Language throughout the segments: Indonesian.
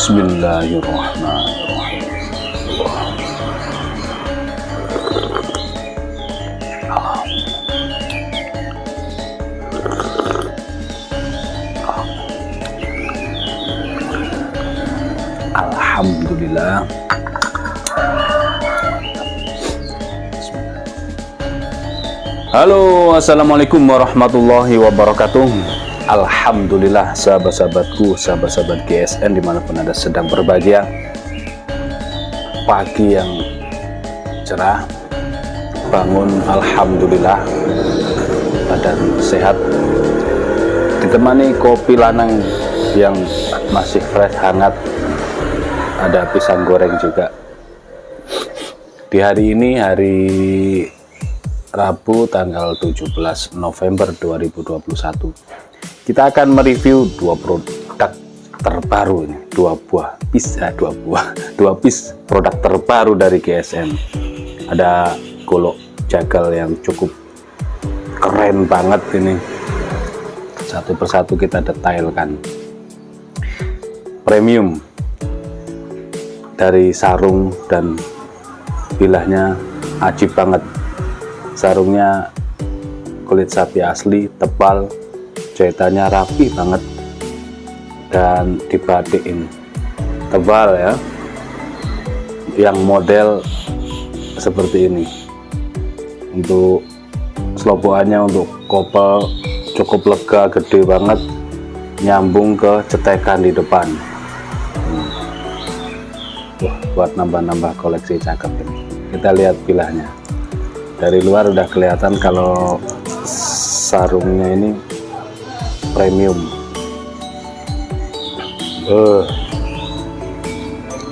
Bismillahirrahmanirrahim. Alhamdulillah. Halo, assalamualaikum warahmatullahi wabarakatuh. Alhamdulillah, sahabat-sahabatku, sahabat-sahabat GSN dimanapun Anda sedang berbahagia. Pagi yang cerah, bangun alhamdulillah, badan sehat, ditemani kopi lanang yang masih fresh, hangat, ada pisang goreng juga. Di hari ini, hari Rabu tanggal 17 November 2021, kita akan mereview dua produk terbaru ini, dua piece produk terbaru dari GSM. Ada golok jagal yang cukup keren banget ini, satu persatu kita detailkan. Premium dari sarung dan bilahnya ajib banget. Sarungnya kulit sapi asli, tebal, jahitannya rapi banget, dan dibatikin tebal ya, yang model seperti ini. Untuk selopokannya, untuk kopel cukup lega, gede banget, nyambung ke cetekan di depan. Wah, buat nambah-nambah koleksi cakep ini. Kita lihat bilahnya. Dari luar udah kelihatan kalau sarungnya ini premium.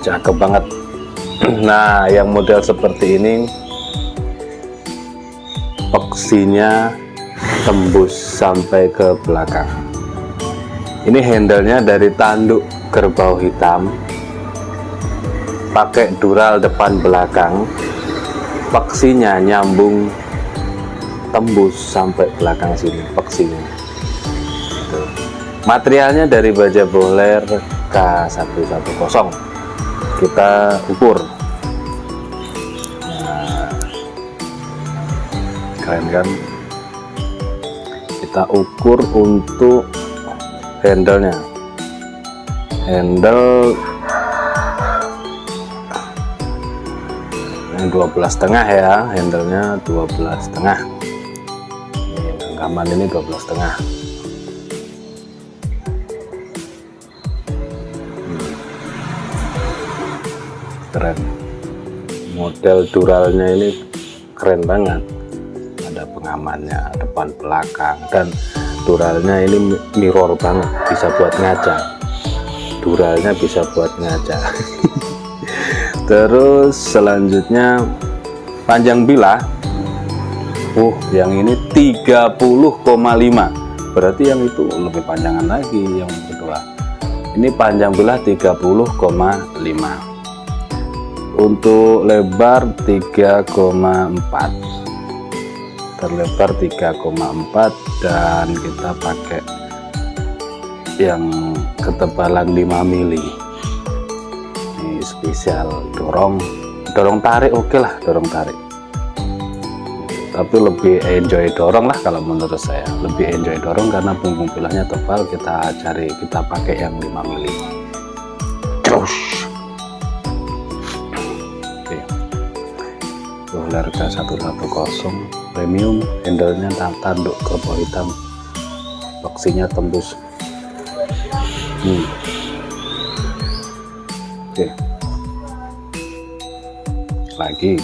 Cakep banget. Nah, yang model seperti ini peksinya tembus sampai ke belakang. Ini handle-nya dari tanduk kerbau hitam, pakai dural depan belakang, peksinya nyambung tembus sampai belakang sini peksinya. Materialnya dari baja bohler K110. Kita ukur. Nah, keren kan? Kita ukur untuk handle-nya. Handle yang 12,5 ya, handle-nya 12,5. Genggaman ini 12,5. Keren. Model duralnya ini keren banget. Ada pengamannya depan belakang, dan duralnya ini mirror banget, bisa buat ngaca. Duralnya bisa buat ngaca. Terus selanjutnya panjang bilah. Yang ini 30,5. Berarti yang itu lebih panjangan lagi yang kedua. Ini panjang bilah 30,5. Untuk lebar 3,4. Terlebar 3,4, dan kita pakai yang ketebalan 5 mili. Ini spesial dorong tarik, oke lah, dorong tarik. Tapi lebih enjoy dorong lah kalau menurut saya. Lebih enjoy dorong karena punggung bilahnya tebal, kita pakai yang 5 mili. Terus bohler K110 premium, handle-nya tanduk kerbau hitam, peksinya tembus. Oke. Lagi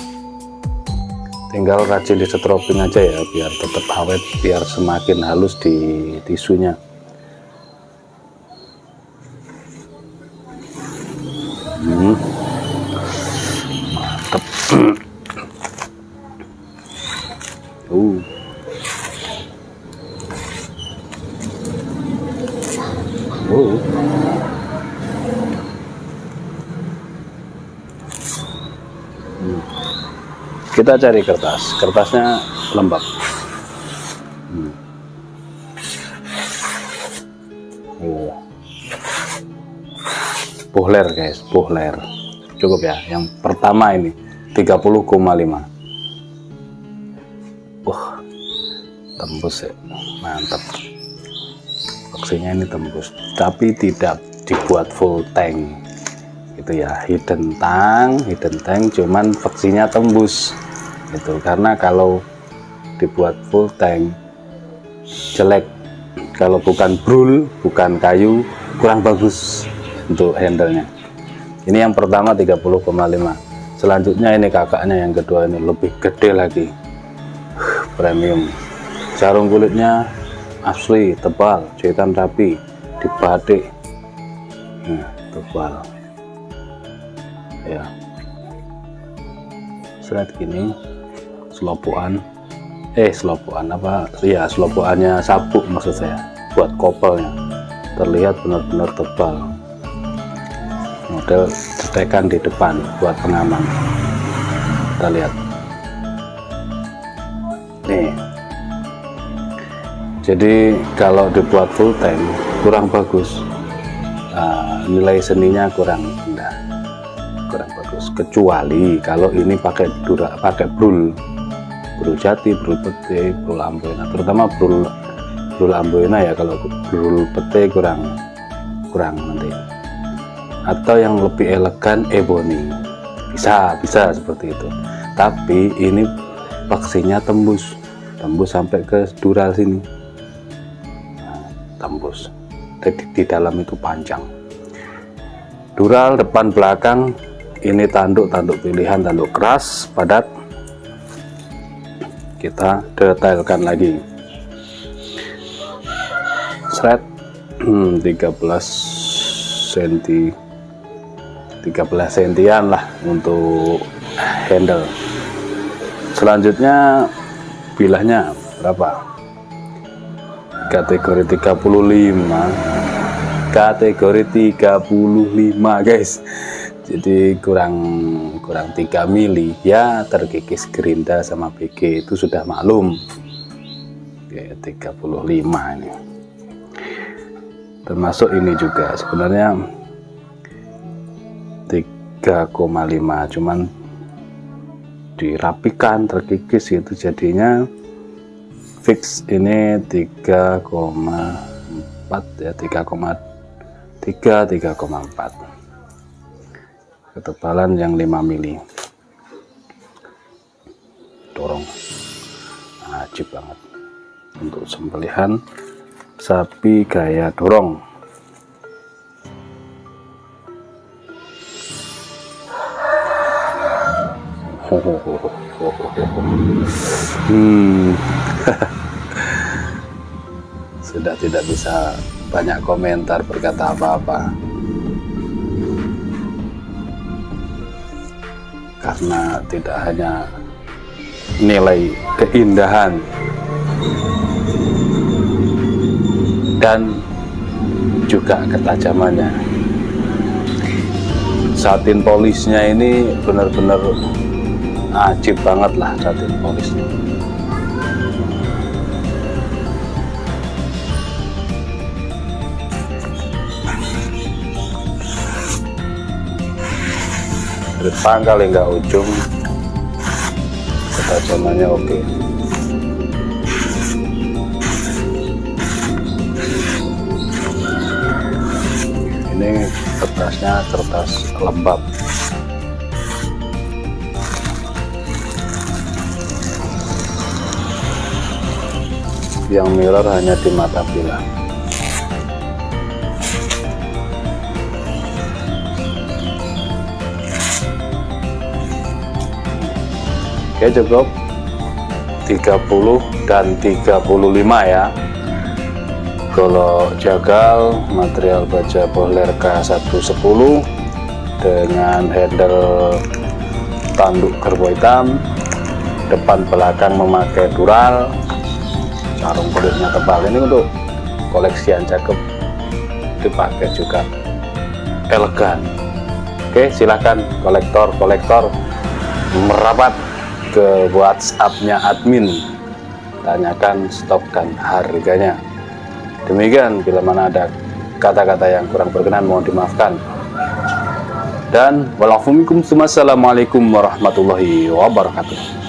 tinggal rajin di setroping aja ya, biar tetap awet, biar semakin halus di tisunya. Mantep. Kita cari kertasnya lembab. Bohler guys, bohler cukup ya. Yang pertama ini 30,5. Tembus ya, mantap. Peksinya ini tembus, tapi tidak dibuat full tank gitu ya, hidden tank, cuman peksinya tembus gitu. Karena kalau dibuat full tank jelek, kalau bukan brul, bukan kayu, kurang bagus untuk handle-nya. Ini yang pertama 30,5. Selanjutnya ini kakaknya yang kedua, ini lebih gede lagi, premium. Sarung kulitnya asli, tebal, jahitan rapi, dibatik, tebal ya. Seret gini, selopokan apa ya, selopokannya sabuk maksud saya, buat kopelnya terlihat benar-benar tebal. model cetekan di depan buat pengaman. Kita lihat nih, jadi kalau dibuat full tank kurang bagus, nilai seninya kurang indah, kurang bagus, kecuali kalau ini pakai brul jati, brul pete, brul amboina, terutama brul amboina ya. Kalau brul pete kurang nanti, atau yang lebih elegan ebony, bisa seperti itu. Tapi ini paksinya tembus sampai ke dural sini, tembus. Di dalam itu panjang, dural depan belakang. Ini tanduk pilihan, tanduk keras padat. Kita detailkan lagi, thread 13 sentian lah untuk handle. Selanjutnya bilahnya berapa? Kategori 35 guys, jadi kurang 3 mili ya, terkikis gerinda sama BG itu sudah maklum. Oke, 35 ini termasuk ini juga sebenarnya 3,5, cuman dirapikan terkikis itu jadinya fix ini 3,4 ya, 3,4, ketebalan yang 5 mili. Dorong ajib banget untuk sembelihan sapi gaya dorong. Sudah tidak bisa banyak komentar, berkata apa-apa, karena tidak hanya nilai keindahan dan juga ketajamannya. Satin polisnya ini benar-benar ajib banget lah, satin polisnya. Dari pangkal hingga ujung ketajamannya oke. Ini kertasnya kertas lembab. Yang mirror hanya di mata bilah. Oke, cukup 30 dan 35 ya. Kalau jagal material baja bohler K110 dengan handle tanduk kerbau hitam, depan belakang memakai dural, sarung kulitnya tebal. Ini untuk koleksian cakep, dipakai juga elegan. Oke, silahkan kolektor merapat ke WhatsApp-nya admin, tanyakan stok dan harganya. Demikian, bila mana ada kata-kata yang kurang berkenan mohon dimaafkan. Dan wassalamualaikum warahmatullahi wabarakatuh.